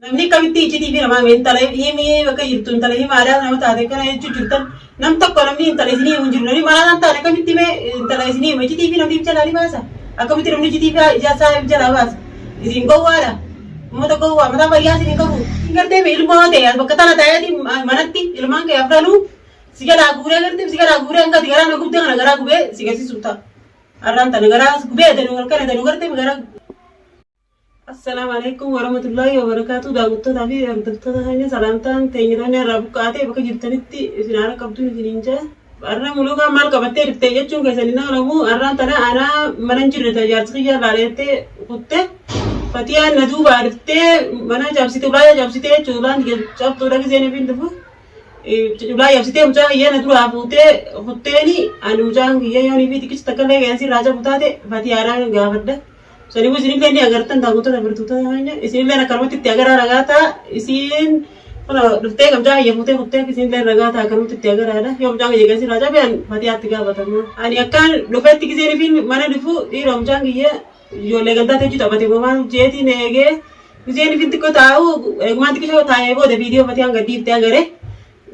namni kamitti iccitii fi namaa intala himii bakka jirtu intala himaa aadaa nama taate kana jechuun jirtan nam tokko namni intala isinii hin jiru namni malaan taane kamitti mee intala isinii hima iccitii fi namni jalaa ni baasa akkamitti namni iccitii fi ijaasaa jalaa baasa isin gowwaadha uummata gowwaa mataa fayyaa isin hin qabu gartee ilmoo ta'e bakka tana ta'eeti manatti ilmaan kee afranuu si jalaa guuree gartee si jalaa guuree hanga garaa na gubdee kana garaa gubee si garsiisu ta'a arraan tana garaa gubee danuu halkan danuu gartee garaa Assalamualaikum warahmatullahi wabarakatuh. Daawwattoota fi hordoftoota keenya salaamtaan teenyitoonni irraa buqqaatee bakka jirtanitti isin haala qabduun isiniin jaa. Har'a muluukaa maal qabattee dhiftee jechuun keessanii na olamu har'aan tana anaa mana hin jirre tajaajila kiyyaa laaleettee kuttee fatiyaan na duubaa dhiftee mana cabsite ulaa cabsitee jechuudhaan cabtuudha giseen fi dhufu. Ulaa cabsitee mucaa kiyyaa na duraa fuutee kutteeni ani mucaan kiyyaa yoonii fi xiqichi takka illee geensi irraa cabu taate fatiyaadhaan gaafadha. Sanibu isinillee ni agartan daawwattoota bartoota keenya isinillee akkanumatti itti agarraa ragaata isin kana dhuftee gamjaa kiyya fuutee kuttee isinillee ragaata akkanumatti itti agarraadha yoo mucaan kiyya geessi irraa cabe fatiyaatti gaafatamu ani akkaan dhufeetti giseen fi mana dhufu dhiira mucaan kiyya ijoollee gantaa teechu taphate moomaan jeetiin eegee giseen fi xiqqoo taa'u eegumaan xiqqoo taa'ee booda viidiyoo fatiyaan gaddiiftee agare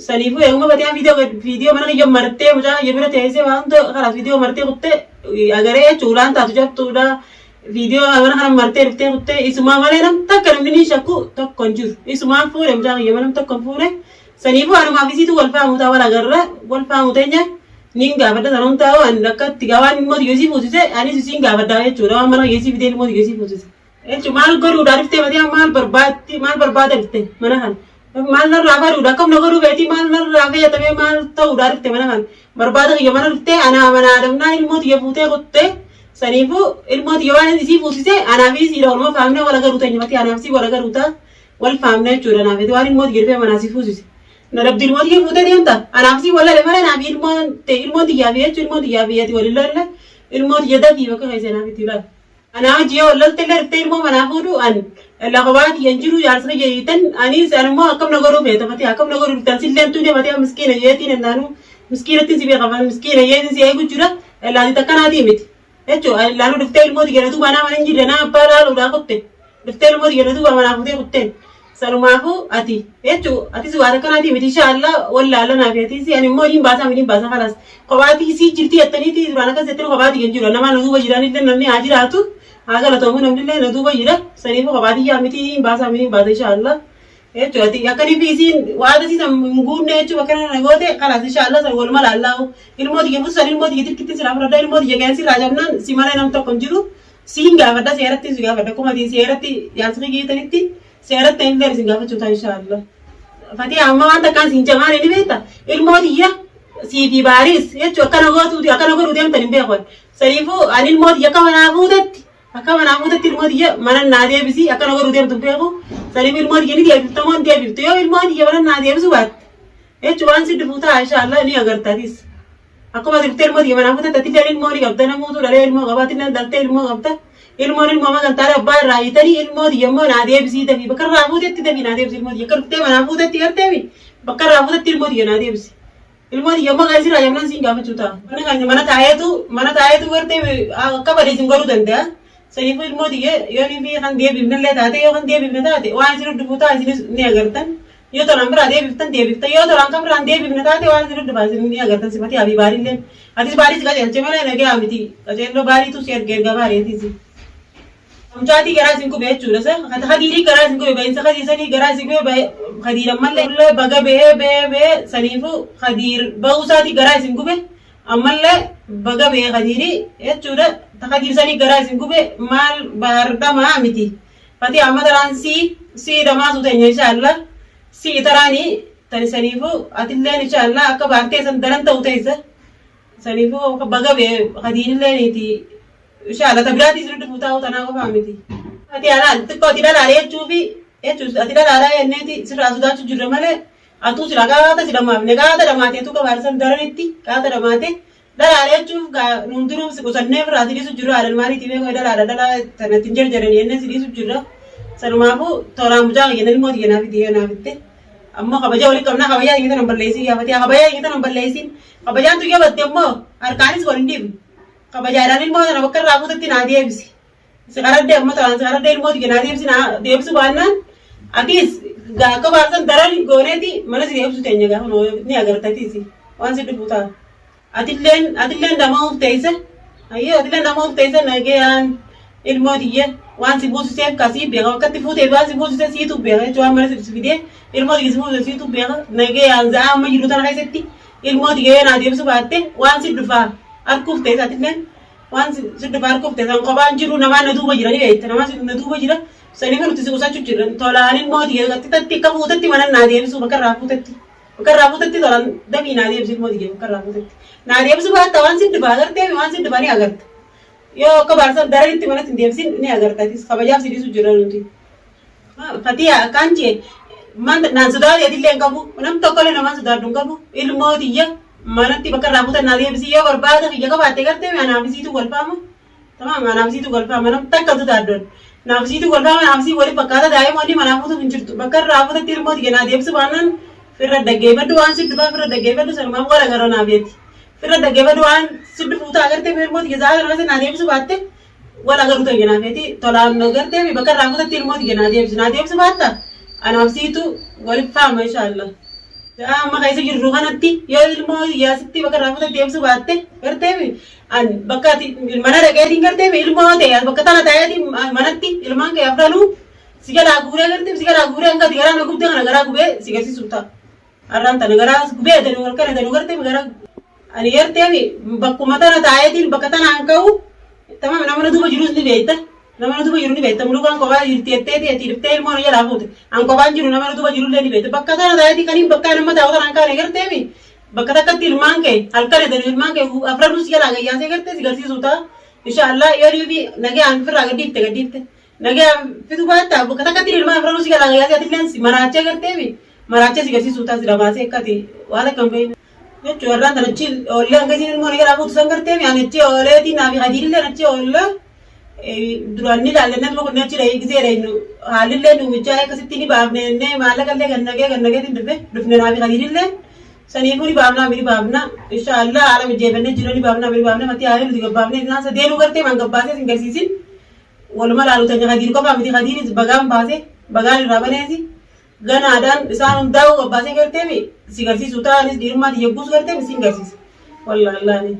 saniifuu eeguma fatiyaan viidiyoo mana kiyya martee mucaa kiyya bira teessee waan hunda karaas viidiyoo martee kuttee agaree jechuudhaan taatu jabtuudha. Video mana kana martee dhuftee kuttee isumaa malee nam takka namni ni shakku tokko hin jiru isumaan fuudhe mucaa kiyya nam tokko hin fuudhe saniifuu anumaaf isiitu wal faamutaa wal agarra wal faamuteenya niin gaafadha sanuun taa'u ani akka itti gaawaan immoo dhiyeessii fuusise anis isiin gaafadhaa jechuudha waan mana dhiyeessii fidee immoo dhiyeessii fuusise jechuun maal godhuudhaa dhuftee matee maal barbaada dhuftee mana kana maal narraa fadhuudha akkam na godhuu beetii maal narraa fayyadamee maal ta'uudhaa dhuftee mana kana barbaada kiyya mana dhuftee anaa manaa adamnaa ilmoo xiyya fuutee kuttee Sanifu ilmooti yoo waan isii fuusise anaafii siidha walumaa faamnee wal agaruu ta'e nyamatti anaafii wal agaruu ta'a wal faamnee jechuudha anaafii waan ilmooti jedhee manaasii fuusise. Na dabdi ilmooti fuutee deemta anaafii wal lale malee naafii ilmooti yaafii jechuun ilmooti yaafii ati waliin lolle ilmooti jedhaa fi bakka keessee naafitti ilaala. Anaa hojii yoo lolte illee dhuftee ilmoo manaa fuudhu an lafabaati yan jiru jaarsa jedhitan anis anummoo akkam na godhuu feeta fatee akkam na godhuu dhuftan silleen tuunee fatee miskiina yeetiin ennaanu miskiinatti si beekaman miskiina yeetiin si eegu jira laati takkanaatii miti. Jechuun laanu dhuftee ilmooti jedhatu baanaa mana hin jirre naa abbaa laaluudhaa kutte dhuftee ilmooti jedhatu baanaa fuutee kutteen sanumaafuu ati jechuun atis waan akkanaatii miti shaallaa wal laalanaaf atis ani immoo niin baasa kalas kophaatii sii jirti jettaniiti duraan akkas jettanii kophaatii hin jiru namaa na duuba jiranillee namni haa jiraatu haa galatoomu namnillee na duuba jira saniifuu kophaatii yaa miti niin baasa shaallaa jechuun ati akkanii fi isiin waan asiisan hin guunne jechuun akkana na goote kalas shaallaa san walumaa laallaahu ilmooti geeffutu san ilmooti geetirkitti sila fudhadha ilmooti gegeensi irraa jabnaan si malee nam tokko hin jiru siin gaafadha seeratti si gaafadha kumatiin seeratti yaasii geetanitti seeratti illee isin gaafachuu ta'a inshaalla. Fatee amma waan takkaan siin jamaan ni beekta ilmooti yaa siifi baaris jechuun akkana godhuu deemtan hin beekon saniifuu ani ilmooti akka manaa fuutetti ilmooti yaa mana naa deebisi akkana godhuu deemtu beeku saniifuu ilmooti yaa ni deebiftamoo hin deebiftu yoo ilmooti yaa mana naa deebisu baatte jechuun waan si dhufuu ta'a inshaalla ni agartaatis. Akkuma dhuftee ilmooti yaa manaa fuutetti illee ilmoo ni qabda namoota dhalee ilmoo qabaatti illee daltee ilmoo qabda. Ilmoon ilmoo magantaa abbaa irraa hiitanii ilmooti yemmuu naa deebisii tafi bakka irraa fuutetti tafi naa deebisi ilmooti akka dhuftee manaa fuutetti garteemi bakka irraa fuutetti ilmooti naa deebisi ilmooti yemmuu gaasii irraa yemmuu siin gaafachuu ta'a mana taa'eetu garteemi akka badee siin godhuu danda'a saniifuu ilmooti yoonii fi kan deebifnellee taate yoo kan deebifne taate waan isin dhufu ta'a isinis ni agartan yoo tolaan biraa deebiftan yoo tolaan kan biraan deebifne taate waan isin dhufu isin ni agartan sifati habii baariilleen atis baarii si qajeelche malee nagee miti qajeelloo baariitu si erga baariitiisi. Mucaatii garaa isin qubee jechuudha sa hadiirii garaa isin qubee baay'insa hadiisanii garaa isin qubee hadiir ammallee baga bee saniifuu hadiir ba'uusaatii garaa isin qubee ammallee baga bee hadiirii jechuudha hadiirsanii garaa isin qubee maal baardhamaa miti fatee amma taraan sii dhamaatu ta'e inshaalla sii taraanii tani saniifuu atilleen inshaalla akka baartee san daran ta'u ta'isa saniifuu baga bee hadiirillee niiti. Inshallah tabiraatii sirriitti fuutaa'uu tanaa qofaa miti. Ati alaa xiqqoo ati dhalaalee jechuufi jechuus ati dhalaalaa jenneeti sirraa sodaachuu jirre malee atuu sila gaata si dhamaafne gaata dhamaateetu qabaarsan daranitti gaata dhamaate dhalaalee jechuuf nuun duruuf si qusannee firraa si dhiisu jirra haadhan maaliitii beekoo dhalaa tanatti hin jarjaran jennee si dhiisu jirra. Sanumaafuu tooraan mucaa kiyyan ilmooti naafitte ammoo kabajaa walii qabnaa kabajaa hin tan balleessin gaafatee kabajaa hin tan balleessin kabajaan tuyya batte ammoo harkaanis wal hin dhiibne. Kabajaadhaan ilmoo sana bakka irraa fuutetti naa deebisi. Si qaradde amma tolaan si qaradde ilmooti naa deebisi naa deebisu baannaan Atis gaafa baasan daran gooneeti mana si deebsu teenya gaafa ni agartatiisi waan si dhufuutaa. Atilleen dama ufteessa ayyee atilleen dama ufteessa nagayaan ilmootiyye waan si buusiseef kasii beeka wakkatti fuutee waan si buusise siitu beeka jechuun waan mana si fidee ilmootiyye si buusise siitu beeka nagayaan za'a amma jiru tana keessatti ilmootiyye naa deebsu baatte waan si dhufaa harkuuf teessa atilleen waan si dhufaa harkuuf teessa kophaan jiru namaan na duuba jira ni beekta namaan na duuba jira sanii kan nuti si qusachuu jiran tolaan ilmootiyye xixiqqatti akka fuutetti mana naa deebsu bakka irraa fuutetti tolaan damii naa deebsu ilmootiyye bakka irraa fuutetti. Naa deebsu baatta waan si dhufaa agartee waan si dhufaa ni agarta. Yoo akka baarsan daranitti mana si deebsin ni agartatis kabajaaf si dhiisu jira nuti. Fatiyaa kan jee naan sodaatee illee hin qabu nam tokkollee namaan sodaadhu hin qabu ilmootiyye manatti bakka irraa fuutan naa deebisi yoo barbaada kiyya qabaattee gartee naafisiitu golfaama. Tamaa naafisiitu golfaama nam takka sodaaddoon. Naafisiitu golfaama naafisii waliin fakkaata daa'imoonni manaa fuutuuf hin jirtu bakka irraa fuutatti ilmootiyye naa deebsu baannaan firra dhaggeeffadhu waan si dhufaa firra dhaggeeffadhu sanumaan wala gara naafeeti. Firra dhaggeeffadhu waan si dhufuutaa agartee ilmootiyye za'a kana naa deebsu baatte wala garu ta'e naafeeti tolaan agartee bakka irraa fuutatti ilmootiyye naa deebsu baatta anaafsiitu waliif faama inshaallah. Amma keessa jirru kanatti yoo ilmootiyye asitti bakka irraa fuutatti deebsu baatte gartee bakka mana dhaqeetiin gartee ilmoo ta'e bakka tana ta'eetiin manatti ilmaan kee afranuu si galaa guuree gartee si galaa guuree hanga garaa na gubdee kana garaa gubee si garsiisu ta'a. Arraan tana garaa gubee danuu halkan danuu gartee garaa ani gartee bakkuma tana ta'eetiin bakka tana an ka'u tamam namni duuba jirus ni beekta namni duuba jiru ni beekta mulukaan kophaa jirti ettee ilmoo na jalaa fuute an kophaan jiru namni duuba jirullee ni beekta bakka tana ta'eetiin kaniin bakka nama ta'u tana an kaane gartee bakka takkatti ilmaan kee halkan danuu ilmaan kee afranuu si jalaa gayyaasee gartee si garsiisu ta'a. Inshaallah yoo dhiibi nagaan firraa gaddiifte nagaan fitu baatta bakka takkatti ilmaan afranuu si jalaa gayyaasee atilleen si maraachee gartee maraachee si garsiisu ta'a si damaasee akkati waan akka hin beekne. Jechuun warraan tan achi oollee hangasiin ilmoo nagaa fuutu san gartee ani achi ooleetiin naafi hadiillee achi oolle duraan ni ilaalle nama kun achi dhahiigisee dhahinu haalillee duwwichaa akkasitti ni baafne maallaqallee gannageetiin dhufne naafi hadiillee saniifuu ni baafna inshaallah haala mijeeffannee jiru ni baafna mati haala nuti gabbaafne naan sadeenuu gartee man gabbaasee sin garsiisin waluma laalutanya hadiir qofaa miti hadiiris bagaan baase bagaan irraa baneesi. Ganaadhaan isaan hundaa'u gabbaasee gartee si garsiisu ta'anis dhiirummaatti yegguus gartee si garsiisa. Wallaallaani.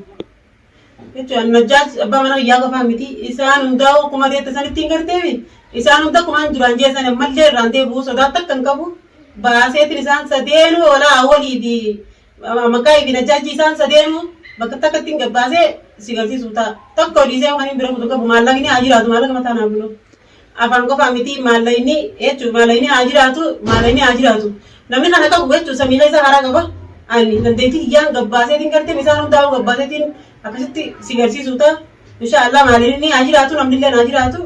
Jechuun najjaas abbaa mana biyyaa qofaa miti isaan hundaa'u akkuma teetta sanitti hin gartee isaan hunda akkumaan duraan jeessan ammallee irraan deebi'uu sodaatti akka hin qabu baaseetiin isaan sadeenuu walaa walii fi maqaa fi najjaaji isaan sadeenuu bakka takkatti hin gabbaasee si garsiisu ta'a. Tokko dhiisee waan hin bira kutu qabu maallaqni haa jiraatu maallaqa mataa naa buluu. Afaan qofaa miti maallayni jechuun maallayni haa jiraatu namni kana qabu jechuun samii isa haraa qaba ani dandeettii kiyyaan gabbaaseetiin gartee isaan hundaa'u gabbaaseetiin akkasitti si garsiisu ta'a inshaallah maallayni haa jiraatu namnillee haa jiraatu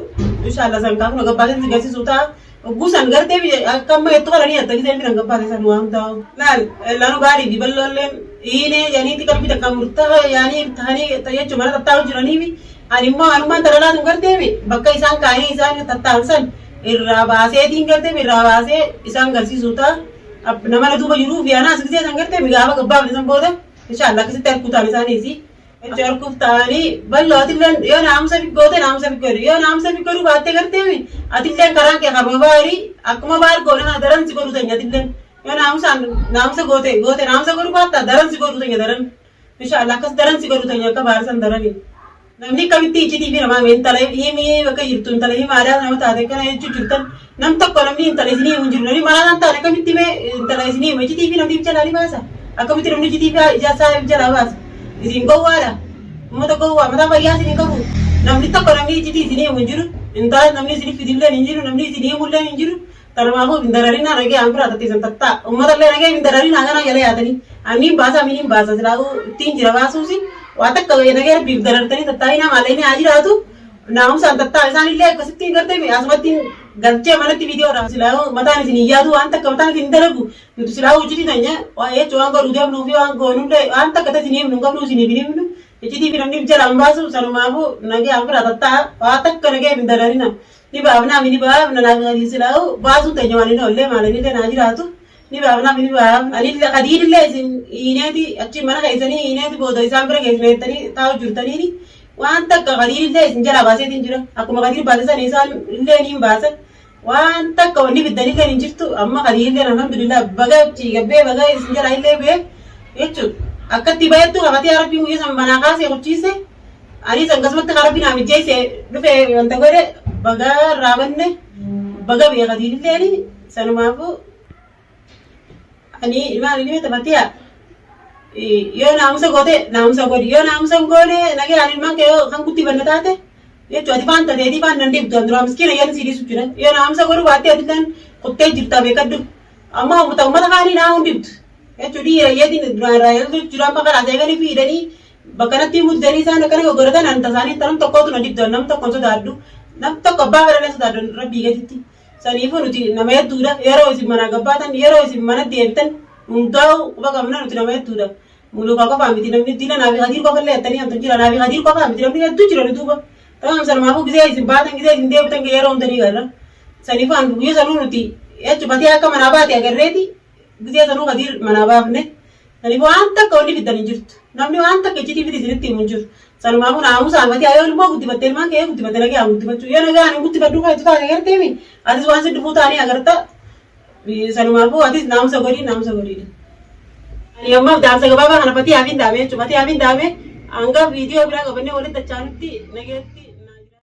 inshaallah san kaafuna gabbaaseetiin si garsiisu ta'a guusan gartee akka amma itti qalanii adda giseen filan gabbaase san waan ta'u laanu gaarii fi balloolleen hiinee yaaniitti qalbii takka murtaa yaanii ta'anii jechuun mana tattaa'u jiraniifi ani immoo anumaan taralaatu gartee bakka isaan kaanii isaan tattaansan irraa baaseetiin gartee irraa baasee isaan garsiisu ta'a nama na duuba jiruu fi anaas gisee san gartee gaafa gabbaafne san booda inshaallah akkasitti harkuu ta'an isaaniisi jechuun harkuuf ta'anii bal'oo atilleen yoo naamsa fi yoo naamsa fi godhu baattee gartee atilleen karaan kee harma baarii akkuma baar goone daran si godhu tanya atilleen yoo naamsa goote naamsa godhu baatta daran si godhu tanya daran inshaallah akkas daran si godhu tanya akka baarisan daranii. Namni kamitti iccitii fi namaa intala himii bakka jirtu intala himaa aadaa nama taate kana jechuun jirtan nam tokko namni intala isinii hin jiru namni malaan taane kamitti mee intala isinii hima iccitii fi namni jalaa ni baasa akkamitti namni iccitii fi ijaasaa jalaa baasa isin gowwaadha uummata gowwaa mataa fayyaa isinii qabu namni tokko namni iccitii isinii himu hin jiru intala namni isinii fidillee hin jiru namni isinii himullee hin jiru tanamaafuu hin dararinaa nagee an biraa tattiisan tattaa uummatallee nagee hin dararinaa kana jala yaatanii anniin baasa miniin baasa silaa'uu ittiin jira baasuusi waan akka nagee rabbiif darartanii tattaa'inaa maallayni haa jiraatu naa'umsaan tattaa isaanillee akkasittiin gartee asumattiin galchee manatti viidiyoodhaan silaa'uu mataan isin hin yaadu waan takka mataan isin hin dalagu nuti silaa'uu iccitii tanya jechuun waan godhuu deemnuu fi waan goonullee waan takka isin himnu qabnu isin hin himnu iccitii fi namni jalaan baasu sanumaafuu nagee an biraa tattaa waan takka nagee hin dararina ni baafna naaf silaa'uu baasuu tanya waan hin oollee maallayni haa jiraatu. Ni baafna ni baafna ani hadiillee isin hiineeti achi mana keessanii hiineeti booda isaan bira keessanii taa'u jirtanii waan takka hadiillee isin jalaa baaseetiin jira akkuma hadiil baasesan isaan illee ni baasan waan takka wanni biddanii kan hin jirtu amma hadiillee alhamdulillah baga ciigabbee baga isin jala illee bee jechuudha. Akkatti baay'attu qabatee rabbii guyyaa san manaa kaasee qochiise anis akkasumatti rabbii naa mijjeesse dhufee wanta godhe baga raabanne baga beekatiillee sanumaafuu ani ilmaan illee taphatee yoo naamusa goote naamusa godhi yoo naamusa goone nagee ani ilmaan kee kan gutti banna taate jechuudha ati faan taatee faan nan deebtu an duraa miskiina yan sidiisu jira yoo naamusa godhu baattee ati kan kuttee jirta beekaddu amma ummata kaanii naa hundibtu jechuudha dhiira yeetiin duraan raayyaa jiraan bakka raasee ganii fiidanii bakka natti muddanii isaan akkana gogoratan anta isaanii tanan tokkootu na dibdu nam tokkoon sodaaddu nam tokko abbaa fedhalee sodaaddu rabbii gatitti saniifuu nuti nama hedduudha yeroo isin manaa gabbaatan yeroo isin mana deebitan hundaa'u quba qabna nuti nama hedduudha. Muluka qofa miti namni dina naafi hadiir qofa illee attanii amtan jira naafi hadiir qofa miti namni hedduu jira duuba tamam sanumaafuu gisee isin baatan gisee isin deebitan yeroo hundanii garra saniifuu an guyyaa sanuu nuti jechu batee akka manaa baate agarreeti gisee sanuu hadiir manaa baafne saniifuu waan takka wanni fiddan hin jirtu namni waan takka iccitii fidi isinitti himu hin jiru sanumaafuu naamusaan batee ayoo ilmoo guddifattee ilmaan kee guddifatte nagee haa guddifachuu yoo nagaa ani guddifadhuu fayyitu taate agarteemi atis waan siddufuu taanii agarta sanumaafuu atis naamusa godhiidha. Yamma dansa gabaabaa kana pati hafiin daame jechuudha. Pati hafiin daame hanga viidiyoo biraa qabannee walitti dachaanutti nageetti.